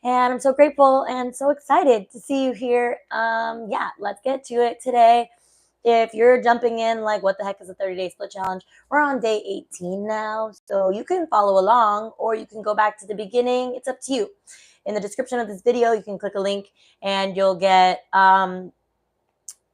And I'm so grateful and so excited to see you here. Yeah, let's get to it today. If you're jumping in, like, what the heck is a 30-day split challenge? We're on day 18 now, so you can follow along or you can go back to the beginning. It's up to you. In the description of this video, you can click a link and you'll get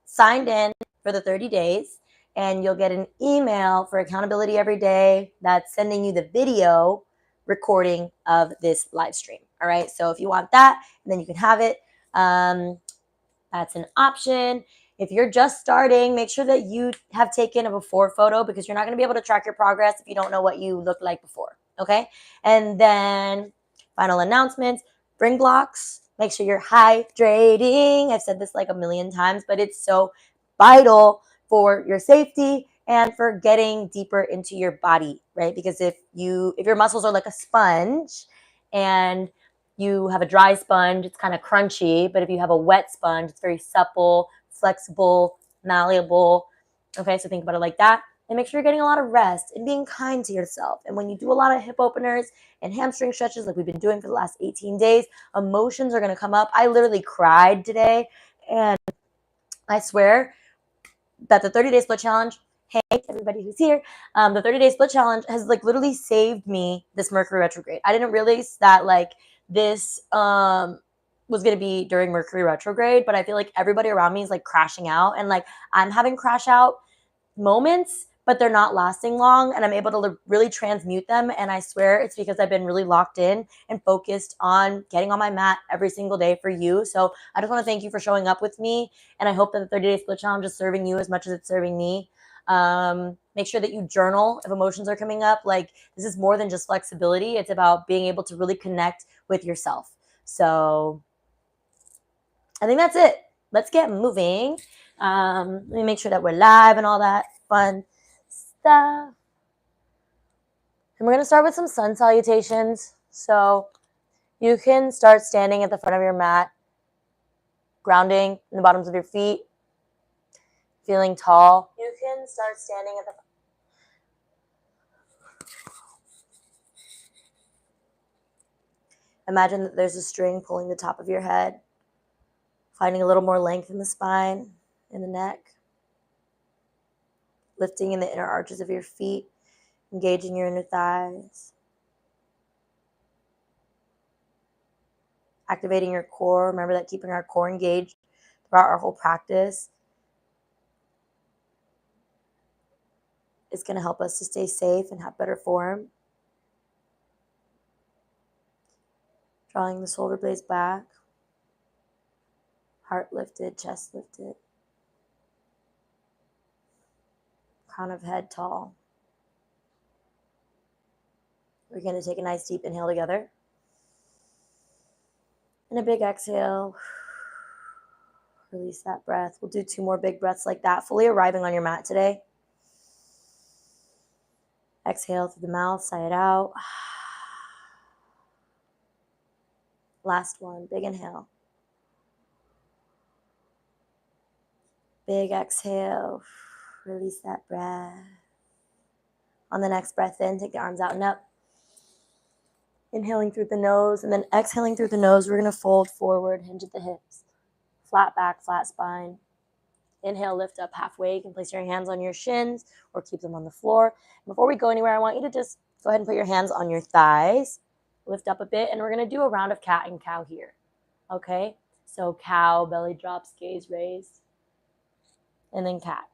signed in for the 30 days, and you'll get an email for accountability every day that's sending you the video recording of this live stream. All right, so if you want that, then you can have it. That's an option. If you're just starting, make sure that you have taken a before photo, because you're not going to be able to track your progress if you don't know what you looked like before. Okay, and then final announcements: bring blocks. Make sure you're hydrating. I've said this like a million times, but it's so vital for your safety and for getting deeper into your body, right? Because if your muscles are like a sponge and you have a dry sponge, it's kind of crunchy, but if you have a wet sponge, it's very supple, flexible, malleable. Okay, so think about it like that. And make sure you're getting a lot of rest and being kind to yourself. And when you do a lot of hip openers and hamstring stretches like we've been doing for the last 18 days, emotions are going to come up. I literally cried today, and I swear that the 30-day split challenge, hey, everybody who's here, the 30-day split challenge has like literally saved me this Mercury retrograde. I didn't realize that like this was going to be during Mercury retrograde, but I feel like everybody around me is like crashing out, and like I'm having crash out moments, but they're not lasting long, and I'm able to really transmute them. And I swear it's because I've been really locked in and focused on getting on my mat every single day for you. So I just want to thank you for showing up with me, and I hope that the 30-day split challenge is serving you as much as it's serving me. Make sure that you journal if emotions are coming up. Like, this is more than just flexibility. It's about being able to really connect with yourself. So I think that's it. Let's get moving. Let me make sure that we're live and all that fun stuff. And we're going to start with some sun salutations. So you can start standing at the front of your mat, grounding in the bottoms of your feet, feeling tall. You can start standing at the Imagine that there's a string pulling the top of your head, finding a little more length in the spine, in the neck, lifting in the inner arches of your feet, engaging your inner thighs, activating your core. Remember that keeping our core engaged throughout our whole practice is going to help us to stay safe and have better form. Drawing the shoulder blades back, heart lifted, chest lifted, crown of head tall. We're going to take a nice deep inhale together. And a big exhale. Release that breath. We'll do 2 more big breaths like that, fully arriving on your mat today. Exhale through the mouth, sigh it out. Last one, big inhale. Big exhale. Release that breath. On the next breath in, take the arms out and up. Inhaling through the nose and then exhaling through the nose. We're going to fold forward, hinge at the hips. Flat back, flat spine. Inhale, lift up halfway. You can place your hands on your shins or keep them on the floor. Before we go anywhere, I want you to just go ahead and put your hands on your thighs. Lift up a bit, and we're going to do a round of cat and cow here. Okay? So cow, belly drops, gaze raised, and then cat.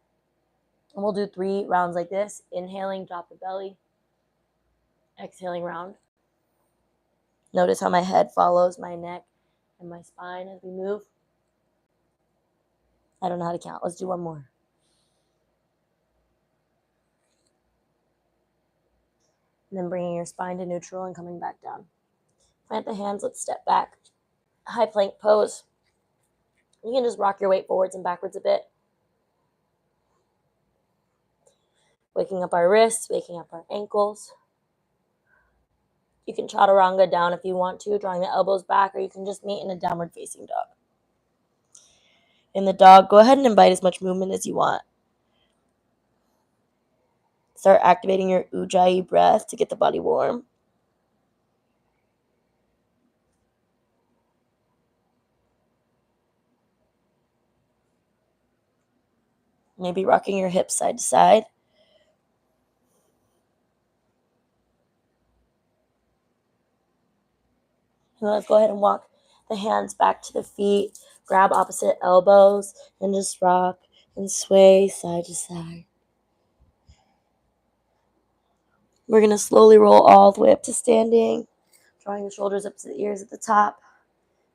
And we'll do 3 rounds like this. Inhaling, drop the belly. Exhaling, round. Notice how my head follows my neck and my spine as we move. I don't know how to count. Let's do 1 more. And then bringing your spine to neutral and coming back down. Plant the hands. Let's step back. High plank pose. You can just rock your weight forwards and backwards a bit. Waking up our wrists, waking up our ankles. You can chaturanga down if you want to, drawing the elbows back, or you can just meet in a downward facing dog. In the dog, go ahead and invite as much movement as you want. Start activating your ujjayi breath to get the body warm. Maybe rocking your hips side to side. And let's go ahead and walk the hands back to the feet. Grab opposite elbows and just rock and sway side to side. We're going to slowly roll all the way up to standing, drawing the shoulders up to the ears at the top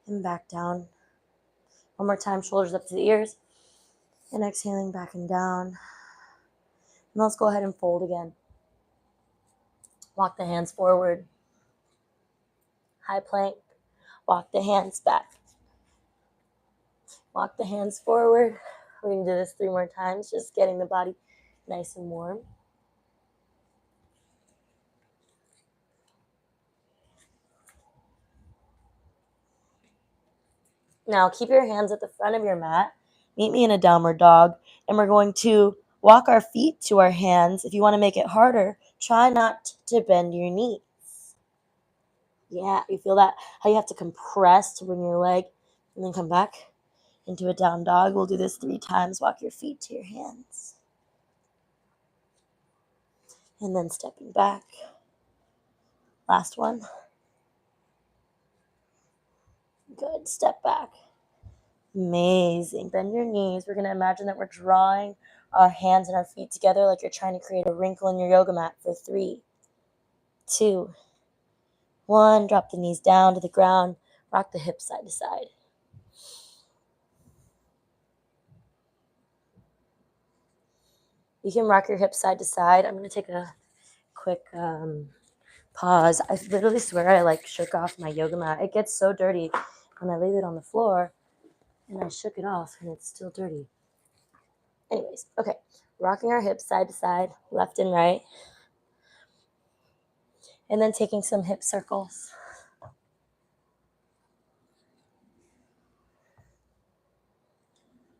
and back down. One more time, shoulders up to the ears and exhaling back and down. And let's go ahead and fold again. Walk the hands forward. High plank. Walk the hands back. Walk the hands forward. We're going to do this 3 more times, just getting the body nice and warm. Now keep your hands at the front of your mat. Meet me in a downward dog. And we're going to walk our feet to our hands. If you want to make it harder, try not to bend your knees. Yeah, you feel that? How you have to compress to bring your leg and then come back into a down dog. We'll do this 3 times. Walk your feet to your hands. And then stepping back. Last one. Good. Step back. Amazing. Bend your knees. We're going to imagine that we're drawing our hands and our feet together like you're trying to create a wrinkle in your yoga mat for 3, 2, 1. Drop the knees down to the ground. Rock the hips side to side. You can rock your hips side to side. I'm going to take a quick pause. I literally swear I shook off my yoga mat. It gets so dirty when I leave it on the floor, and I shook it off and it's still dirty. Anyways, okay. Rocking our hips side to side, left and right. And then taking some hip circles.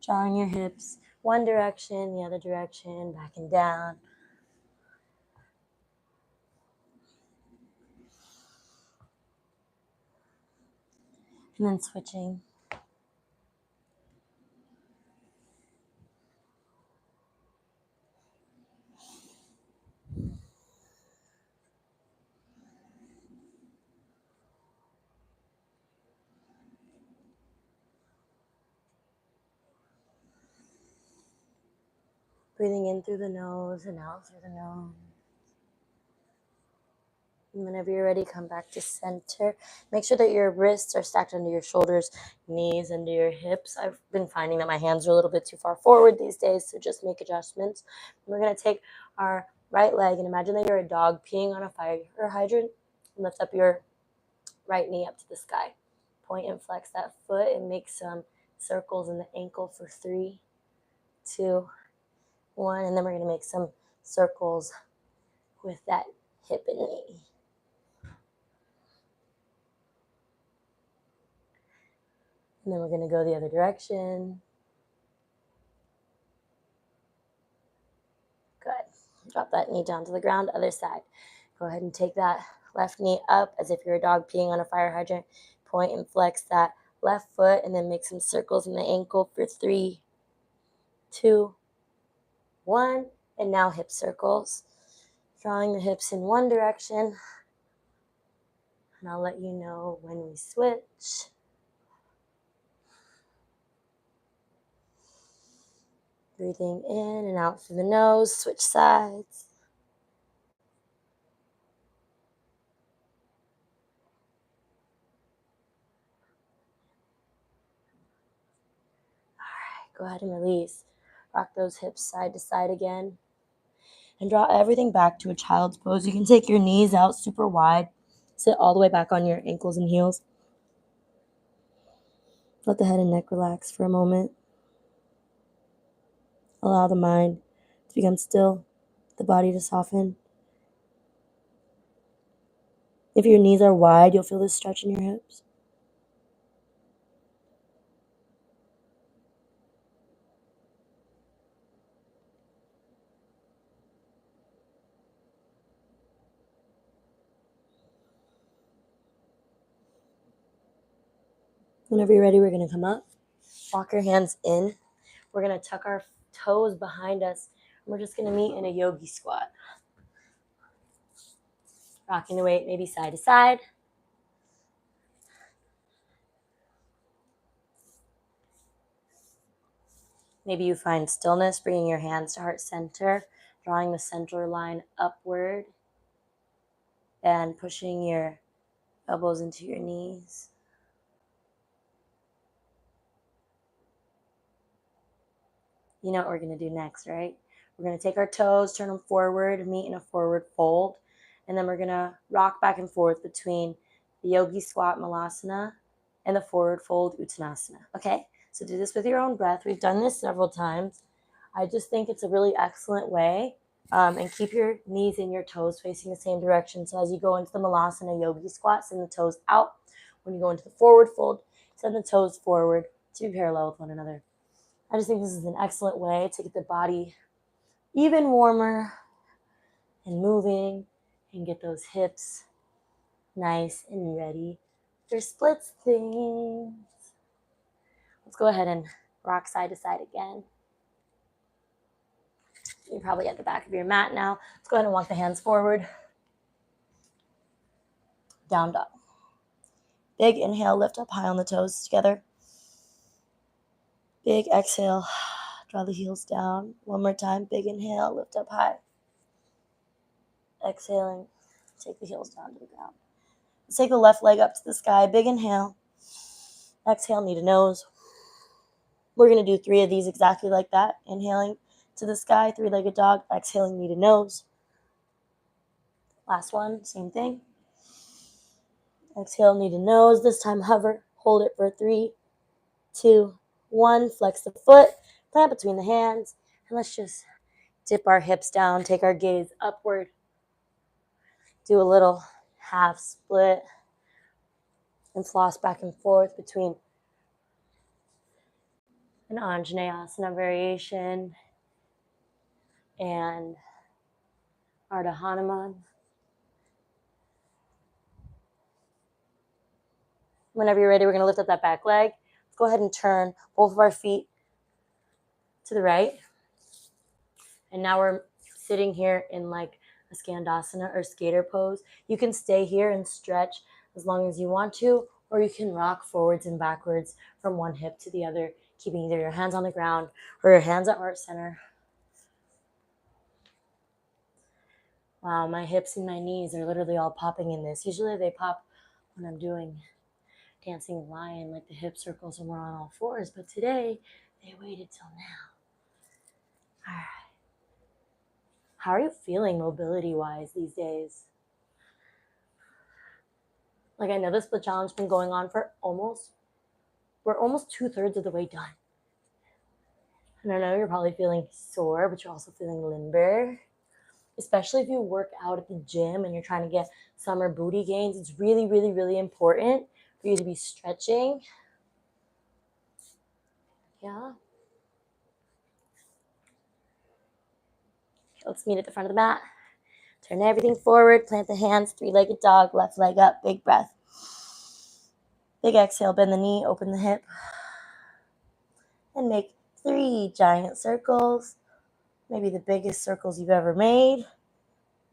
Drawing your hips one direction, the other direction, back and down. And then switching. Breathing in through the nose and out through the nose. And whenever you're ready, come back to center. Make sure that your wrists are stacked under your shoulders, knees under your hips. I've been finding that my hands are a little bit too far forward these days, so just make adjustments. And we're going to take our right leg and imagine that you're a dog peeing on a fire hydrant. And lift up your right knee up to the sky. Point and flex that foot and make some circles in the ankle for 3, 2, 1. And then we're going to make some circles with that hip and knee. And then we're going to go the other direction. Good. Drop that knee down to the ground, other side. Go ahead and take that left knee up as if you're a dog peeing on a fire hydrant. Point and flex that left foot and then make some circles in the ankle for 3, 2, 1. And now hip circles. Drawing the hips in one direction. And I'll let you know when we switch. Breathing in and out through the nose. Switch sides. Go ahead and release. Rock those hips side to side again. And draw everything back to a child's pose. You can take your knees out super wide. Sit all the way back on your ankles and heels. Let the head and neck relax for a moment. Allow the mind to become still, the body to soften. If your knees are wide, you'll feel this stretch in your hips. Whenever you're ready, we're going to come up. Walk your hands in. We're going to tuck our toes behind us. And we're just going to meet in a yogi squat. Rocking the weight maybe side to side. Maybe you find stillness, bringing your hands to heart center, drawing the center line upward, and pushing your elbows into your knees. You know what we're going to do next, right? We're going to take our toes, turn them forward, meet in a forward fold, and then we're going to rock back and forth between the yogi squat malasana and the forward fold uttanasana. Okay, so do this with your own breath. We've done this several times. I just think it's a really excellent way. And keep your knees and your toes facing the same direction. So as you go into the malasana yogi squat, send the toes out. When you go into the forward fold, send the toes forward to be parallel with one another. I just think this is an excellent way to get the body even warmer and moving and get those hips nice and ready for splits things. Let's go ahead and rock side to side again. You're probably at the back of your mat now. Let's go ahead and walk the hands forward. Down dog. Big inhale, lift up high on the toes together. Big exhale, draw the heels down. One more time, big inhale, lift up high. Exhaling, take the heels down to the ground. Let's take the left leg up to the sky. Big inhale. Exhale, knee to nose. We're going to do 3 of these exactly like that. Inhaling to the sky, 3-legged dog. Exhaling, knee to nose. Last one, same thing. Exhale, knee to nose. This time hover. Hold it for 3, 2, 1. Flex the foot. Plant between the hands. And let's just dip our hips down. Take our gaze upward. Do a little half split. And floss back and forth between an Anjaneyasana variation and Ardha Hanuman. Whenever you're ready, we're going to lift up that back leg. Let's go ahead and turn both of our feet to the right. And now we're sitting here in like a Skandasana or skater pose. You can stay here and stretch as long as you want to, or you can rock forwards and backwards from one hip to the other, keeping either your hands on the ground or your hands at heart center. Wow, my hips and my knees are literally all popping in this. Usually they pop when I'm doing dancing lion, like the hip circles and we're on all fours, but today they waited till now. All right. How are you feeling mobility-wise these days? Like, I know the split challenge has been going on for we're almost 2/3 of the way done. And I know you're probably feeling sore, but you're also feeling limber. Especially if you work out at the gym and you're trying to get summer booty gains, it's really, really, really important for you to be stretching. Yeah. Okay, let's meet at the front of the mat. Turn everything forward, plant the hands, 3-legged dog, left leg up, big breath. Big exhale, bend the knee, open the hip. And make 3 giant circles, maybe the biggest circles you've ever made.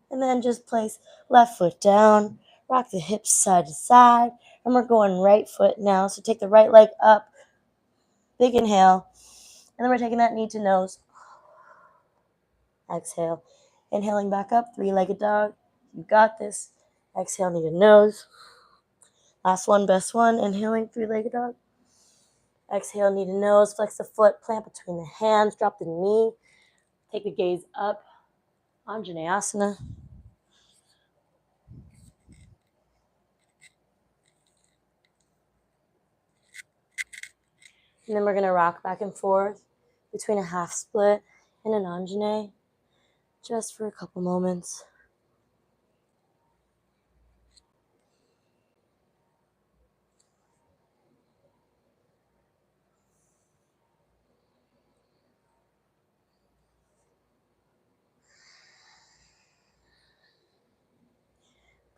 And then just place left foot down, rock the hips side to side, and we're going right foot now. So take the right leg up, big inhale, and then we're taking that knee to nose. Exhale, inhaling back up, 3-legged dog. You got this. Exhale, knee to nose. Last one, best one. Inhaling, 3-legged dog. Exhale, knee to nose. Flex the foot, plant between the hands, drop the knee. Take the gaze up, Anjaneyasana. And then we're going to rock back and forth between a half split and an Anjaney just for a couple moments.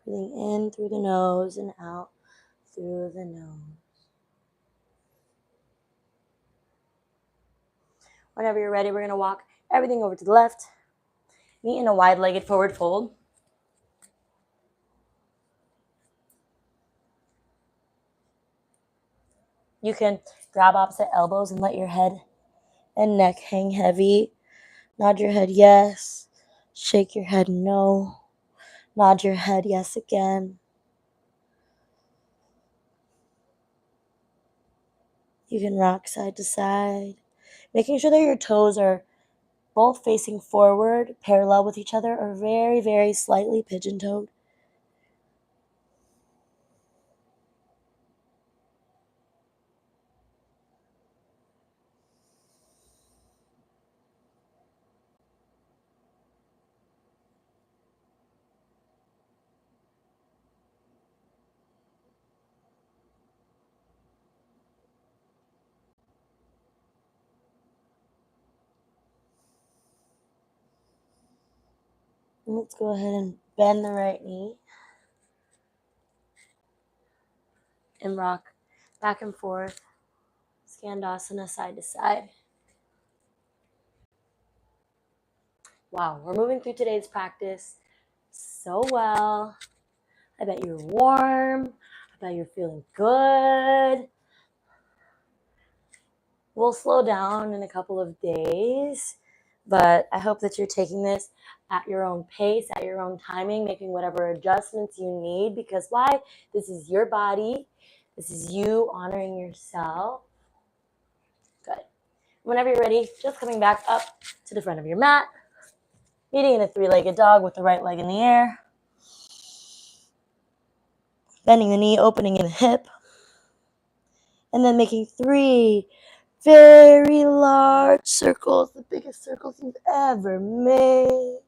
Breathing in through the nose and out through the nose. Whenever you're ready, we're going to walk everything over to the left. Meet in a wide-legged forward fold. You can grab opposite elbows and let your head and neck hang heavy. Nod your head yes. Shake your head no. Nod your head yes again. You can rock side to side, making sure that your toes are both facing forward, parallel with each other, or very, very slightly pigeon-toed. And let's go ahead and bend the right knee and rock back and forth, Skandasana side to side. Wow, we're moving through today's practice so well. I bet you're warm. I bet you're feeling good. We'll slow down in a couple of days, but I hope that you're taking this at your own pace, at your own timing, making whatever adjustments you need, because why? This is your body. This is you honoring yourself. Good. Whenever you're ready, just coming back up to the front of your mat, meeting in a three-legged dog with the right leg in the air, bending the knee, opening in the hip, and then making 3 very large circles, the biggest circles you've ever made.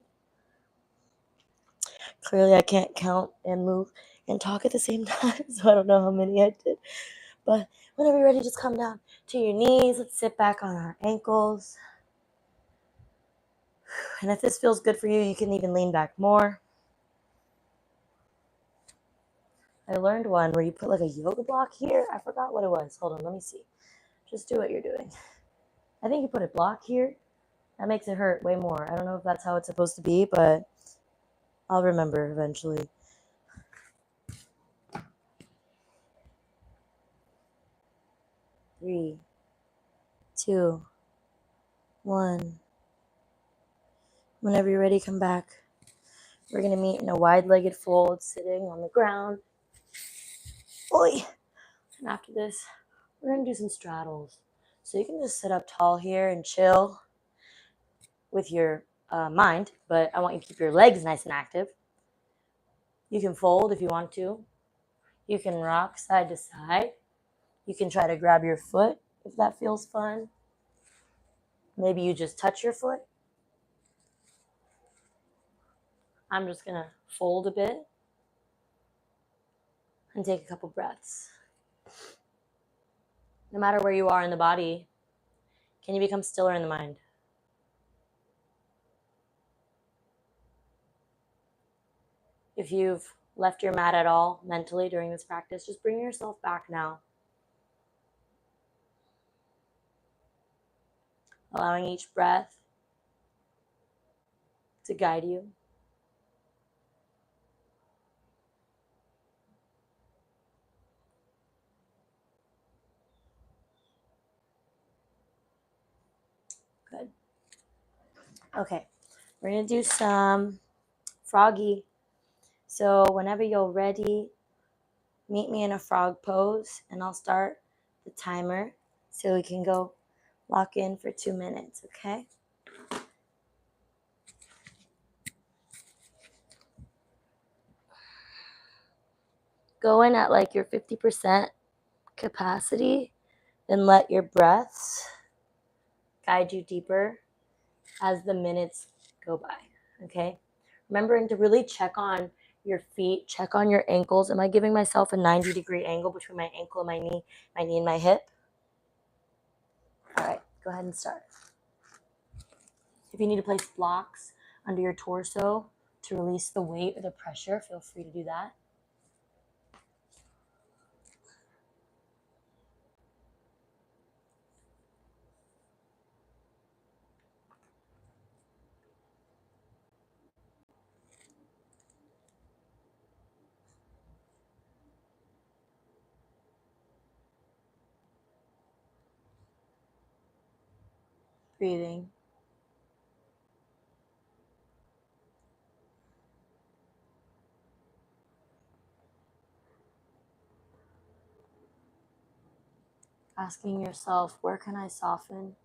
Clearly, I can't count and move and talk at the same time, so I don't know how many I did. But whenever you're ready, just come down to your knees. Let's sit back on our ankles. And if this feels good for you, you can even lean back more. I learned one where you put like a yoga block here. I forgot what it was. Hold on, let me see. Just do what you're doing. I think you put a block here. That makes it hurt way more. I don't know if that's how it's supposed to be, but I'll remember eventually. Three, two, one. Whenever you're ready, come back. We're going to meet in a wide-legged fold, sitting on the ground. Oi! And after this, we're going to do some straddles. So you can just sit up tall here and chill with your mind, but I want you to keep your legs nice and active. You can fold if you want to. You can rock side to side. You can try to grab your foot if that feels fun. Maybe you just touch your foot. I'm just going to fold a bit and take a couple breaths. No matter where you are in the body, can you become stiller in the mind? If you've left your mat at all mentally during this practice, just bring yourself back now. Allowing each breath to guide you. Good. Okay, we're going to do some froggy. So whenever you're ready, meet me in a frog pose, and I'll start the timer so we can go lock in for 2 minutes, okay? Go in at like your 50% capacity, then let your breaths guide you deeper as the minutes go by, okay? Remembering to really check on your feet, check on your ankles. Am I giving myself a 90-degree angle between my ankle and my knee and my hip? All right, go ahead and start. If you need to place blocks under your torso to release the weight or the pressure, feel free to do that. breathing. Asking yourself, where can I soften?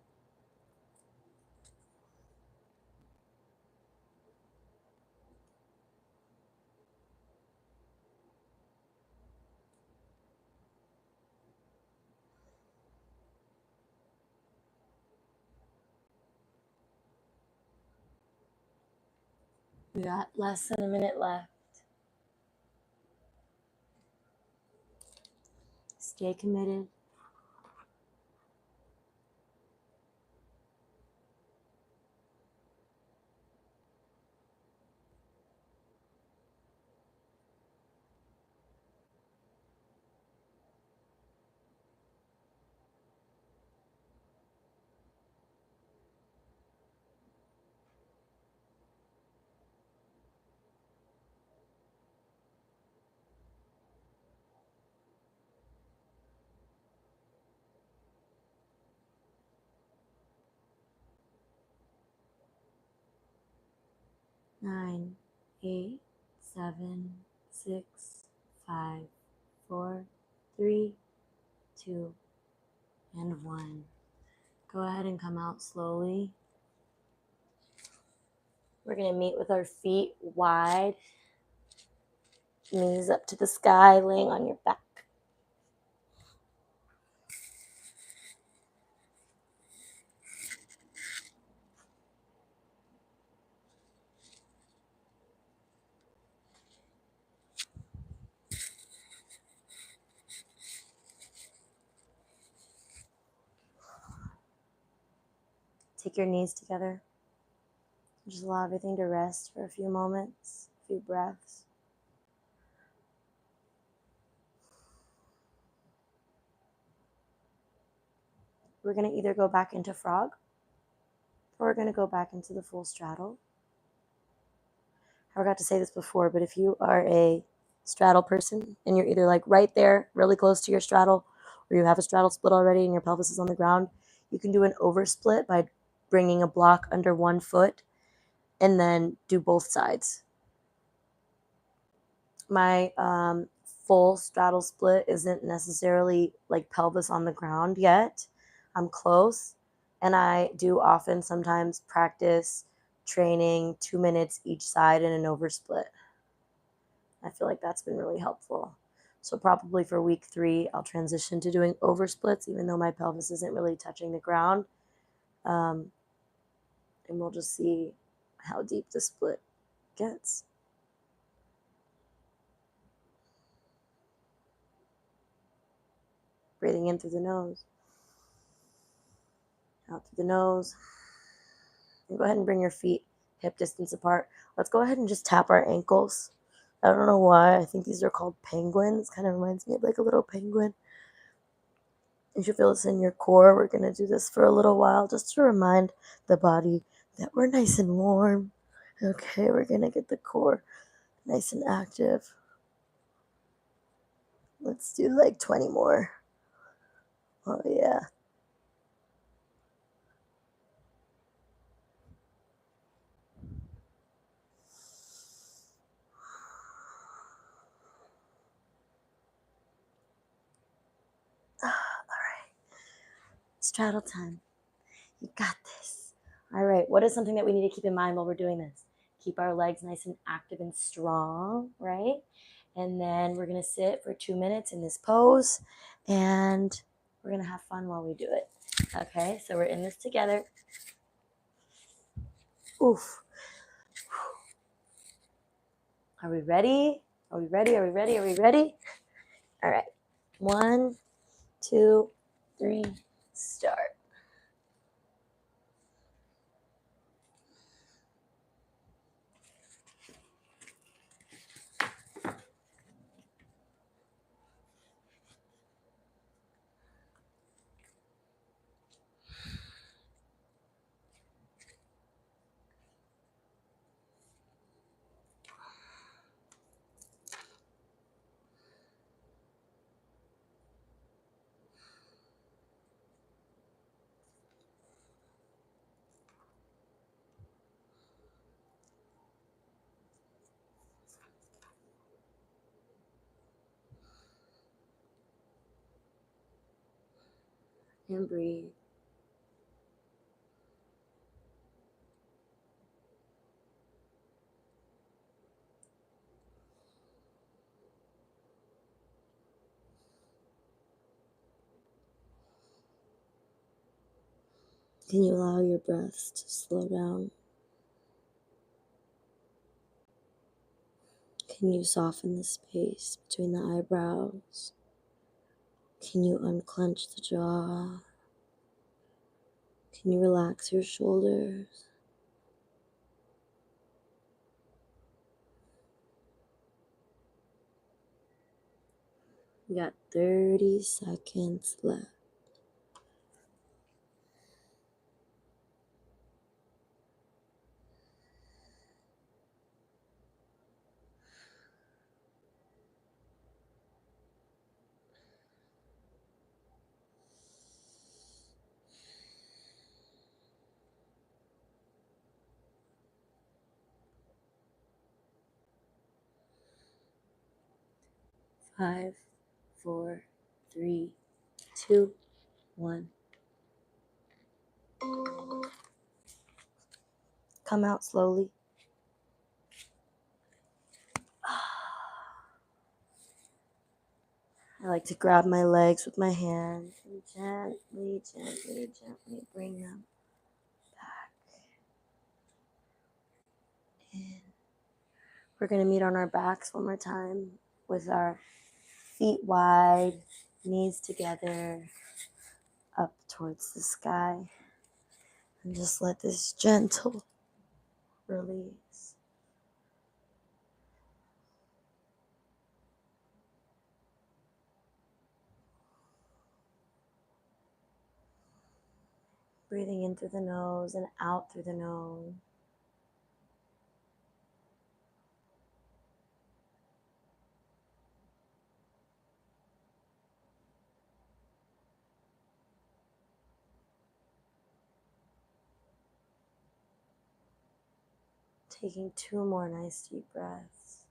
We got less than a minute left. Stay committed. Nine, 8, 7, 6, 5, 4, 3, 2, and 1. Go ahead and come out slowly. We're going to meet with our feet wide, knees up to the sky, laying on your back. Take your knees together. Just allow everything to rest for a few moments, a few breaths. We're going to either go back into frog or we're going to go back into the full straddle. I forgot to say this before, but if you are a straddle person and you're either like right there, really close to your straddle, or you have a straddle split already and your pelvis is on the ground, you can do an oversplit by bringing a block under one foot and then do both sides. My full straddle split isn't necessarily like pelvis on the ground yet. I'm close, and I do often sometimes practice training 2 minutes each side in an oversplit. I feel like that's been really helpful. So probably for week 3, I'll transition to doing oversplits, even though my pelvis isn't really touching the ground. And we'll just see how deep the split gets. Breathing in through the nose, out through the nose. And go ahead and bring your feet hip distance apart. Let's go ahead and just tap our ankles. I don't know why. I think these are called penguins. Kind of reminds me of like a little penguin. You should feel this in your core. We're going to do this for a little while just to remind the body that we're nice and warm. Okay, we're going to get the core nice and active. Let's do like 20 more. Oh, yeah. All right. Straddle time. You got this. All right. What is something that we need to keep in mind while we're doing this? Keep our legs nice and active and strong, right? And then we're going to sit for 2 minutes in this pose, and we're going to have fun while we do it. Okay, so we're in this together. Oof. Are we ready? Are we ready? Are we ready? Are we ready? All right. 1, 2, 3, start. and breathe. Can you allow your breaths to slow down? Can you soften the space between the eyebrows? Can you unclench the jaw? Can you relax your shoulders? You got 30 seconds left. 5, 4, 3, 2, 1. Come out slowly. I like to grab my legs with my hands and gently, gently, gently bring them back in. We're going to meet on our backs one more time with our feet wide, knees together, up towards the sky. And just let this gentle release. Breathing in through the nose and out through the nose. Taking 2 more nice deep breaths.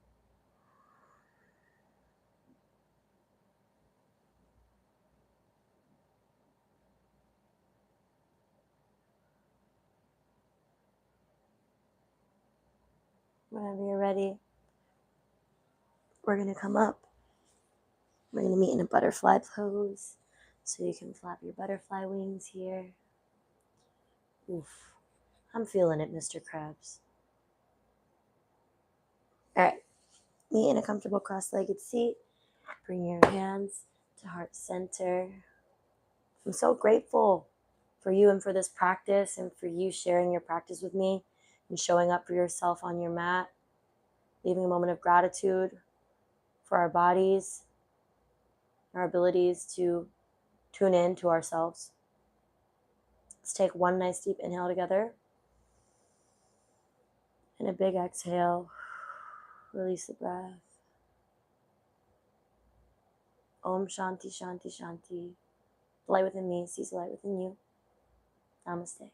Whenever you're ready, we're going to come up. We're going to meet in a butterfly pose. So you can flap your butterfly wings here. Oof. I'm feeling it, Mr. Krabs. All right. Meet in a comfortable cross-legged seat. Bring your hands to heart center. I'm so grateful for you and for this practice and for you sharing your practice with me and showing up for yourself on your mat. Leaving a moment of gratitude for our bodies, our abilities to tune in to ourselves. Let's take one nice deep inhale together. And a big exhale. Release the breath. Om Shanti Shanti Shanti. The light within me sees the light within you. Namaste.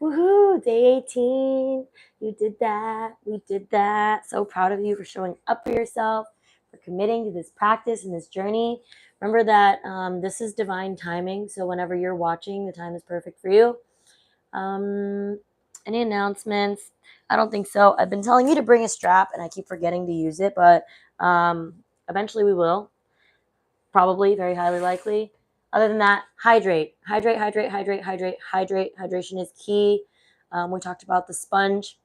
Woohoo! Day 18. You did that. We did that. So proud of you for showing up for yourself, for committing to this practice and this journey. Remember that this is divine timing. So whenever you're watching, the time is perfect for you. Any announcements? I don't think so. I've been telling you to bring a strap and I keep forgetting to use it, but eventually we will. Probably, very highly likely. Other than that, hydrate. Hydration is key. We talked about the sponge.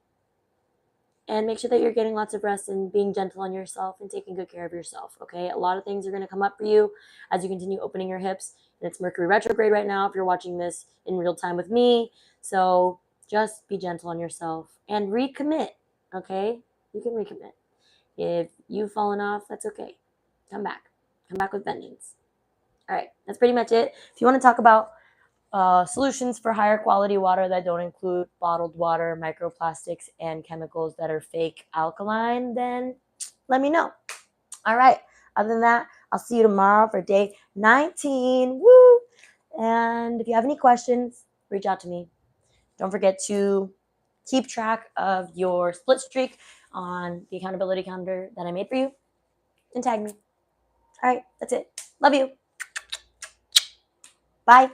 And make sure that you're getting lots of rest and being gentle on yourself and taking good care of yourself, okay? A lot of things are going to come up for you as you continue opening your hips. And it's Mercury retrograde right now if you're watching this in real time with me. So just be gentle on yourself and recommit, okay? You can recommit. If you've fallen off, that's okay. Come back. Come back with vengeance. All right, that's pretty much it. If you want to talk about solutions for higher quality water that don't include bottled water, microplastics, and chemicals that are fake alkaline, then let me know. All right. Other than that, I'll see you tomorrow for day 19. Woo! And if you have any questions, reach out to me. Don't forget to keep track of your split streak on the accountability calendar that I made for you and tag me. All right, that's it. Love you. Bye.